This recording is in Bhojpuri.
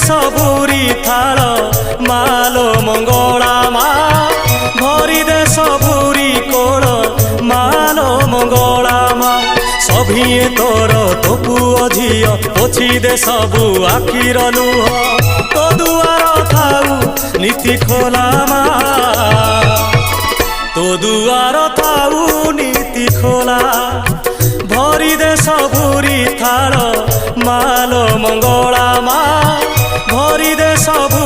सबुरी थाल मालो मंगला मा भरी दे सबुरी कोल मालो मंगला मा सभिए तोर तो पुओ झियो पोछि दे सबु आखिर लुह तो दुआर थाऊ नीति खोला मा तो दुआर थाऊ नीति खोला भरी दे सबुरी थाल मालो मंगला मा भरी दे सब